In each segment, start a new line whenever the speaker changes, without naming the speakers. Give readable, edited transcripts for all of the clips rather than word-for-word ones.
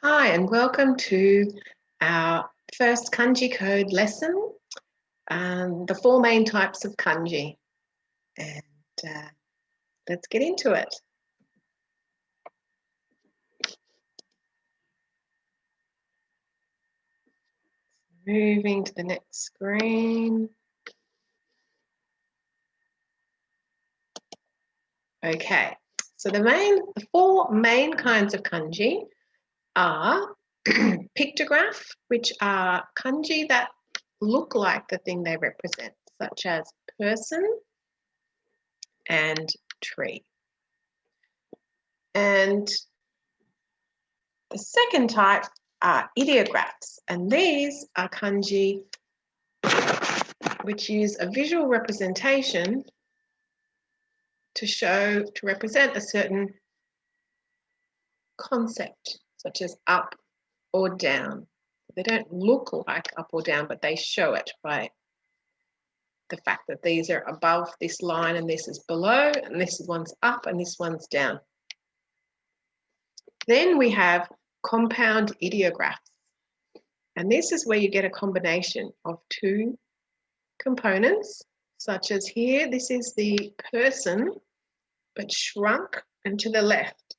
Hi, and welcome to our first Kanji Code lesson, the four main types of kanji. And let's get into it. Moving to the next screen. Okay, so the four main kinds of kanji are pictograph, which are kanji that look like the thing they represent, such as person and tree. And the second type are ideographs, and these are kanji which use a visual representation to represent a certain concept, such as up or down. They don't look like up or down, but they show it by the fact that these are above this line and this is below, and this one's up and this one's down. Then we have compound ideographs, and this is where you get a combination of two components, such as here, this is the person, but shrunk and to the left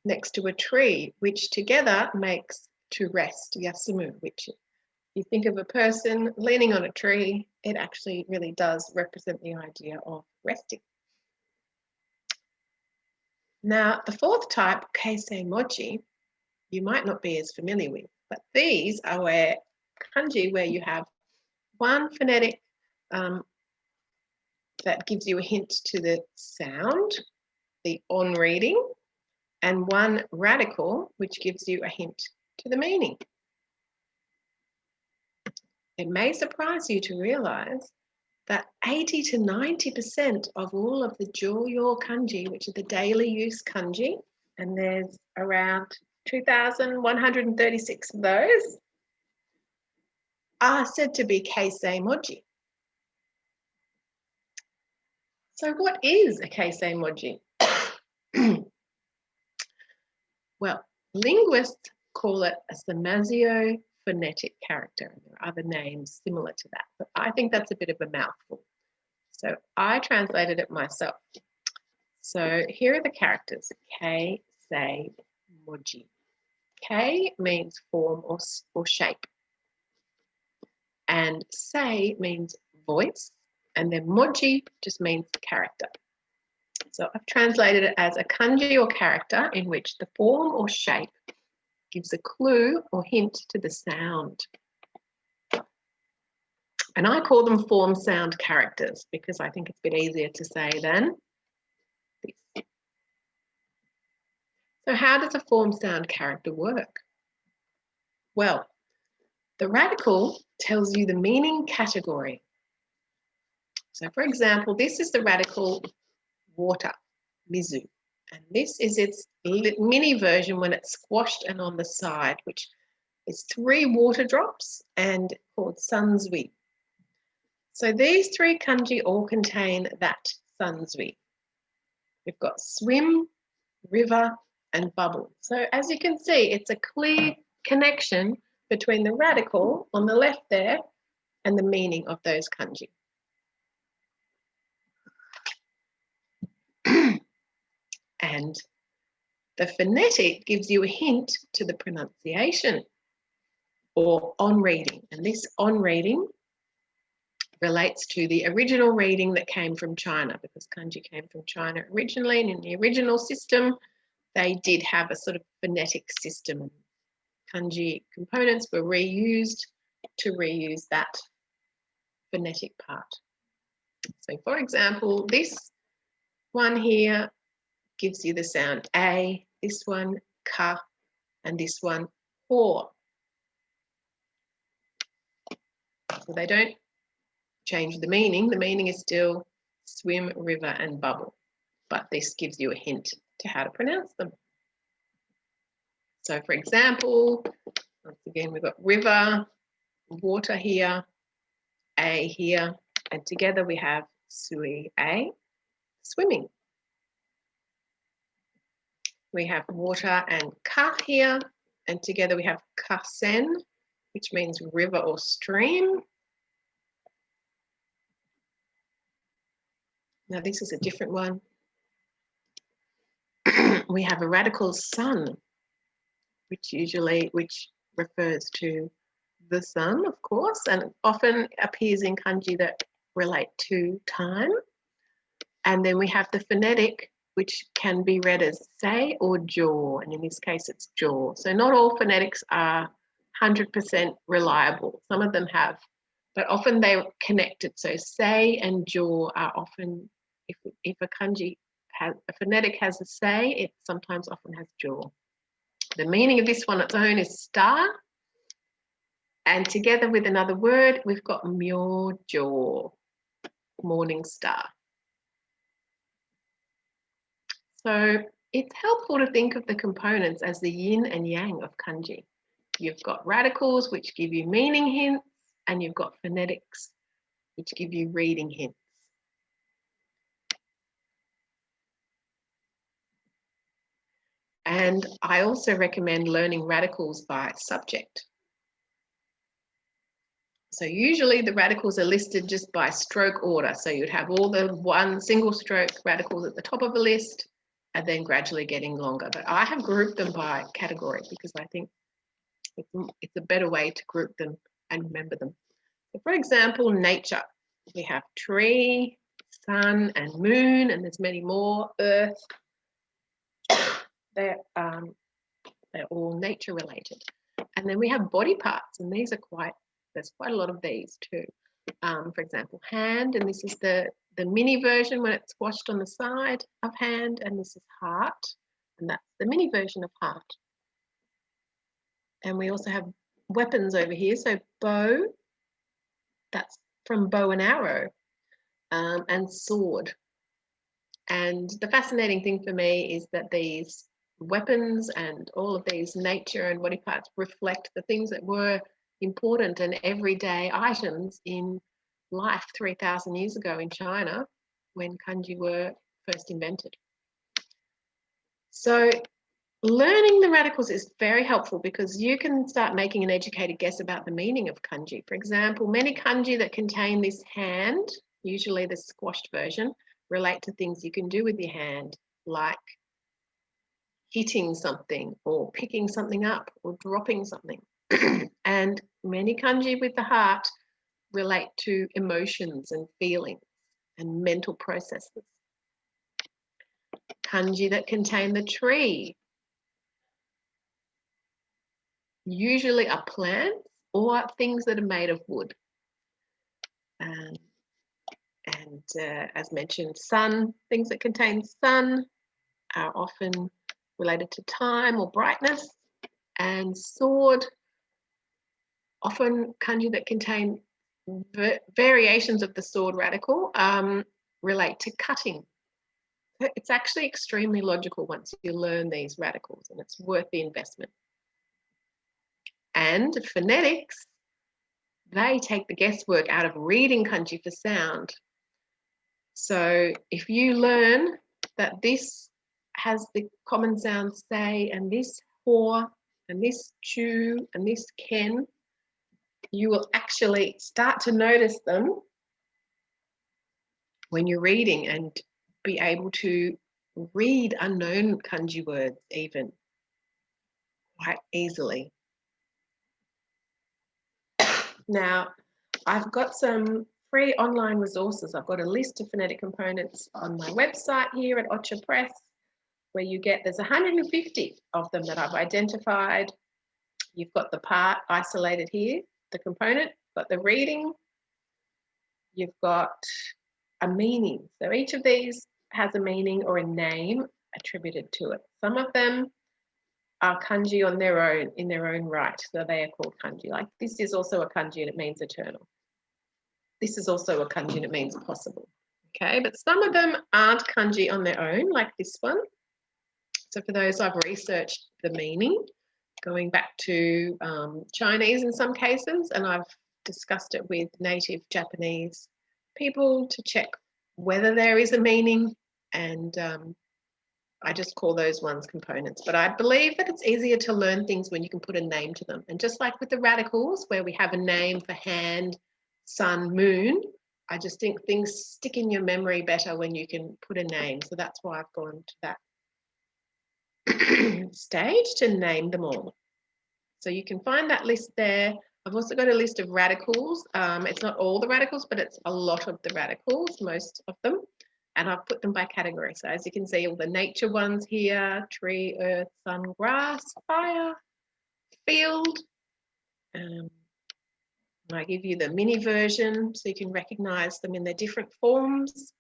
next to a tree, which together makes to rest, yasumu, which you think of a person leaning on a tree, it actually really does represent the idea of resting. Now, the fourth type, keisei moji, you might not be as familiar with, but these are where kanji where you have one phonetic that gives you a hint to the sound, the on reading, and one radical which gives you a hint to the meaning. It may surprise you to realize that 80 to 90% of all of the Joyo kanji, which are the daily use kanji, and there's around 2,136 of those, are said to be keisei moji. So what is a keisei moji? Well, linguists call it a Samasio phonetic character. There are other names similar to that, but I think that's a bit of a mouthful. So I translated it myself. So here are the characters, keisei moji. K means form or shape, and sei means voice, and then moji just means character. So I've translated it as a kanji or character in which the form or shape gives a clue or hint to the sound. And I call them form sound characters because I think it's a bit easier to say than this. So how does a form sound character work? Well, the radical tells you the meaning category. So for example, this is the radical water, mizu. And this is its mini version when it's squashed and on the side, which is 3 water drops and called sansui. So these 3 kanji all contain that sansui. We've got swim, river, and bubble. So as you can see, it's a clear connection between the radical on the left there and the meaning of those kanji. And the phonetic gives you a hint to the pronunciation or on reading. And this on reading relates to the original reading that came from China, because kanji came from China originally, and in the original system, they did have a sort of phonetic system. Kanji components were reused to reuse that phonetic part. So for example, this one here gives you the sound A, this one ka, and this one ho. So they don't change the meaning. The meaning is still swim, river, and bubble. But this gives you a hint to how to pronounce them. So for example, once again, we've got river, water here, A here, and together we have sui A, swimming. We have water and ka here, and together we have kasen, which means river or stream. Now this is a different one. We have a radical sun, which refers to the sun, of course, and often appears in kanji that relate to time. And then we have the phonetic, which can be read as sei or jo, and in this case it's jo. So not all phonetics are 100% reliable. Some of them have, but often they're connected. So sei and jo are often, if a kanji has, a phonetic has a sei, it sometimes often has jo. The meaning of this one on its own is star, and together with another word, we've got myojo, morning star. So it's helpful to think of the components as the yin and yang of kanji. You've got radicals, which give you meaning hints, and you've got phonetics, which give you reading hints. And I also recommend learning radicals by subject. So usually the radicals are listed just by stroke order. So you'd have all the one single stroke radicals at the top of a list and then gradually getting longer. But I have grouped them by category because I think it's a better way to group them and remember them. So for example, nature. We have tree, sun and moon, and there's many more, earth. They're all nature related. And then we have body parts, and these are there's quite a lot of these too. For example, hand, and this is the mini version when it's squashed on the side of hand, and this is heart, and that's the mini version of heart. And we also have weapons over here, so bow, that's from bow and arrow, and sword. And the fascinating thing for me is that these weapons and all of these nature and body parts reflect the things that were important and everyday items in life 3,000 years ago in China when kanji were first invented. So learning the radicals is very helpful because you can start making an educated guess about the meaning of kanji. For example, many kanji that contain this hand, usually the squashed version, relate to things you can do with your hand, like hitting something or picking something up or dropping something. And many kanji with the heart relate to emotions and feelings and mental processes. Kanji that contain the tree usually are plants or things that are made of wood. And as mentioned, sun, things that contain sun are often related to time or brightness. And sword, often kanji that contain variations of the sword radical relate to cutting. It's actually extremely logical once you learn these radicals, and it's worth the investment. And phonetics, they take the guesswork out of reading kanji for sound. So if you learn that this has the common sound sei, and this ho, and this chu, and this ken, you will actually start to notice them when you're reading and be able to read unknown kanji words even quite easily. Now, I've got some free online resources. I've got a list of phonetic components on my website here at Ocha Press, where there's 150 of them that I've identified. You've got the part isolated here, the component, got the reading, you've got a meaning. So each of these has a meaning or a name attributed to it. Some of them are kanji on their own, in their own right, so they are called kanji. Like this is also a kanji and it means eternal. This is also a kanji and it means possible. Okay, but some of them aren't kanji on their own, like this one. So for those, I've researched the meaning, going back to Chinese in some cases, and I've discussed it with native Japanese people to check whether there is a meaning, and I just call those ones components, but I believe that it's easier to learn things when you can put a name to them. And just like with the radicals, where we have a name for hand, sun, moon, I just think things stick in your memory better when you can put a name. So that's why I've gone to that stage to name them all. So you can find that list there. I've also got a list of radicals. It's not all the radicals, but it's a lot of the radicals, most of them. And I've put them by category. So as you can see, all the nature ones here: tree, earth, sun, grass, fire, field. I give you the mini version so you can recognize them in their different forms,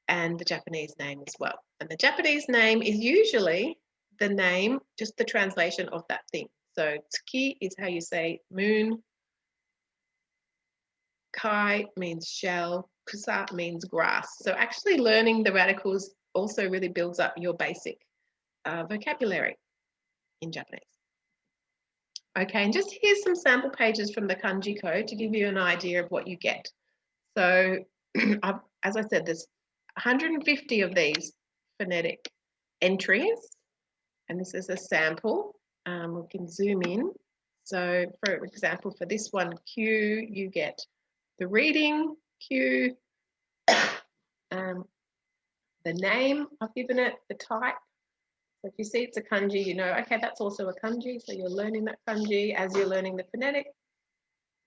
and the Japanese name as well. And the Japanese name is usually the name, just the translation of that thing. So tsuki is how you say moon. Kai means shell. Kusa means grass. So actually learning the radicals also really builds up your basic vocabulary in Japanese. Okay, and just here's some sample pages from the Kanji Code to give you an idea of what you get. So as I said, there's 150 of these phonetic entries, and this is a sample. We can zoom in. So for example, for this one, Q, you get the reading, Q, the name I've given it, the type. So if you see it's a kanji, you know, okay, that's also a kanji. So you're learning that kanji as you're learning the phonetic.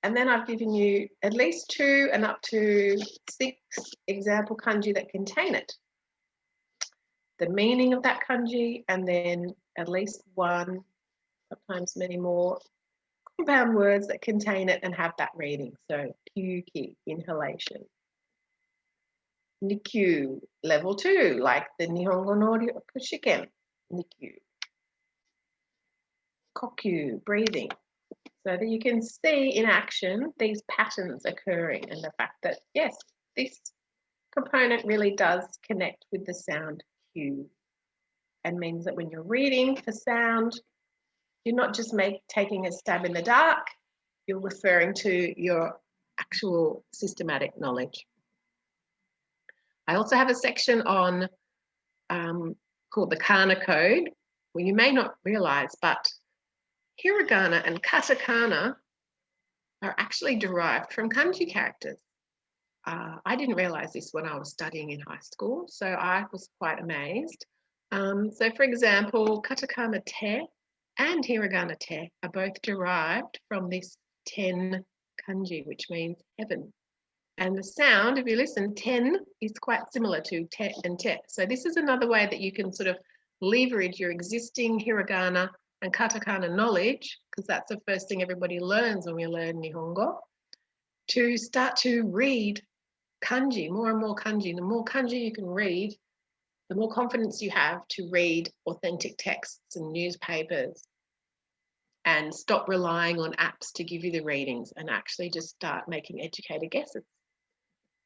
And then I've given you at least 2 and up to 6 example kanji that contain it. The meaning of that kanji, and then at least 1, sometimes many more compound words that contain it and have that reading. So kyuki, inhalation. Nikyu, level 2, like the Nihongo no Shiken, Nikyu. Kokyu, breathing. So that you can see in action these patterns occurring, and the fact that, yes, this component really does connect with the sound Q, and means that when you're reading for sound, you're not just taking a stab in the dark, you're referring to your actual systematic knowledge. I also have a section on called the Kana Code, well, you may not realize, but hiragana and katakana are actually derived from kanji characters. I didn't realize this when I was studying in high school, so I was quite amazed. So for example, katakana te and hiragana te are both derived from this ten kanji, which means heaven. And the sound, if you listen, ten is quite similar to te and te. So this is another way that you can sort of leverage your existing hiragana and katakana knowledge, because that's the first thing everybody learns when we learn Nihongo, to start to read kanji, more and more kanji. The more kanji you can read, the more confidence you have to read authentic texts and newspapers, and stop relying on apps to give you the readings and actually just start making educated guesses.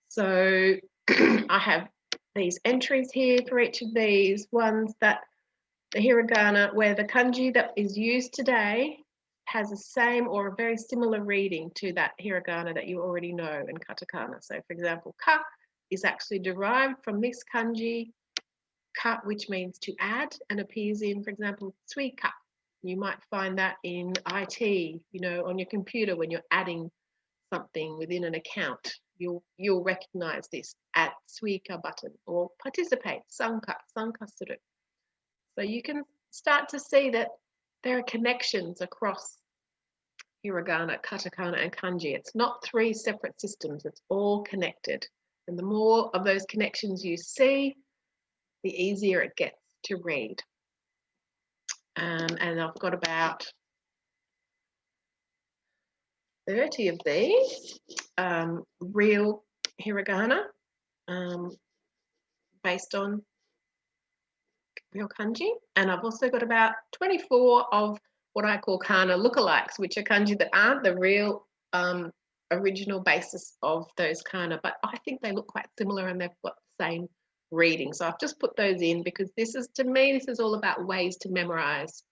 So I have these entries here for each of these ones, that the hiragana, where the kanji that is used today has the same or a very similar reading to that hiragana that you already know in katakana. So for example, ka is actually derived from this kanji, ka, which means to add, and appears in, for example, suika. You might find that in IT, you know, on your computer when you're adding something within an account. You'll recognize this at suika button, or participate, sanka suru. So you can start to see that there are connections across hiragana, katakana, and kanji. It's not 3 separate systems, it's all connected. And the more of those connections you see, the easier it gets to read. And I've got about 30 of these real hiragana based on real kanji, and I've also got about 24 of what I call kana lookalikes, which are kanji that aren't the real original basis of those kana, but I think they look quite similar and they've got the same reading. So I've just put those in because this is, to me, this is all about ways to memorize.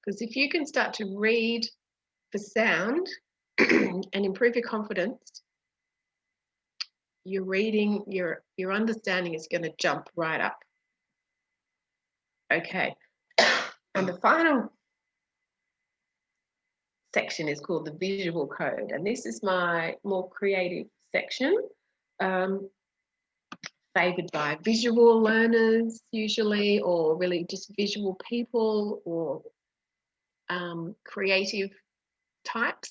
Because if you can start to read the sound and improve your confidence, your reading, your understanding is going to jump right up. Okay, and the final section is called the visual code, and this is my more creative section, favoured by visual learners usually, or really just visual people, or creative types.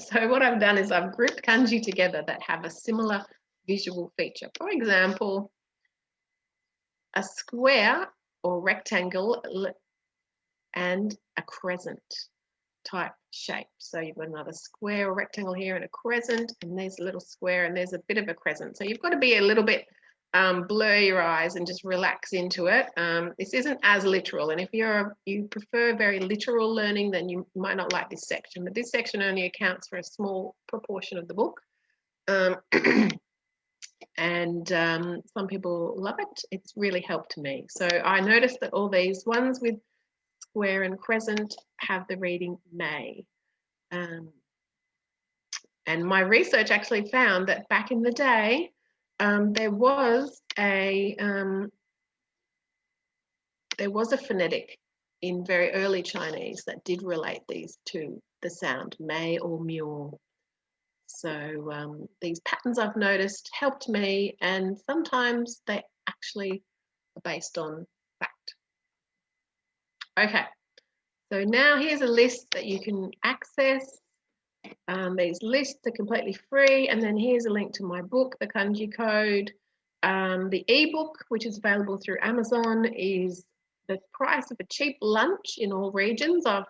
So what I've done is I've grouped kanji together that have a similar visual feature. For example, a square or rectangle and a crescent type shape. So you've got another square or rectangle here and a crescent, and there's a little square and there's a bit of a crescent. So you've got to be a little bit blur your eyes and just relax into it. This isn't as literal, and if you prefer very literal learning, then you might not like this section, but this section only accounts for a small proportion of the book. And some people love it. It's really helped me. So I noticed that all these ones with square and crescent have the reading may. And my research actually found that back in the day, there was a phonetic in very early Chinese that did relate these to the sound may or mure. So these patterns I've noticed helped me, and sometimes they actually are based on fact. Okay, so now here's a list that you can access. These lists are completely free, and then here's a link to my book, The Kanji Code. The ebook, which is available through Amazon, is the price of a cheap lunch in all regions. I've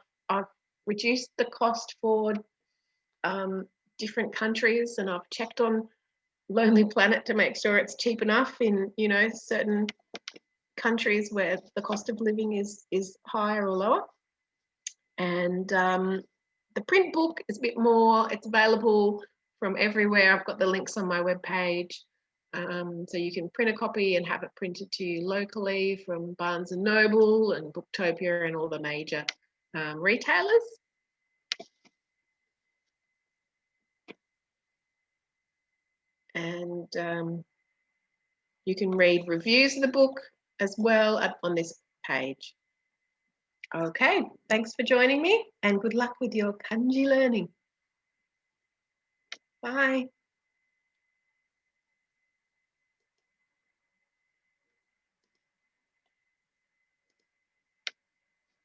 reduced the cost for different countries, and I've checked on Lonely Planet to make sure it's cheap enough in certain countries where the cost of living is higher or lower. And the print book is a bit more. It's available from everywhere. I've got the links on my webpage. So you can print a copy and have it printed to you locally from Barnes & Noble and Booktopia and all the major retailers. And you can read reviews of the book as well on this page. Okay, thanks for joining me, and good luck with your kanji learning. Bye.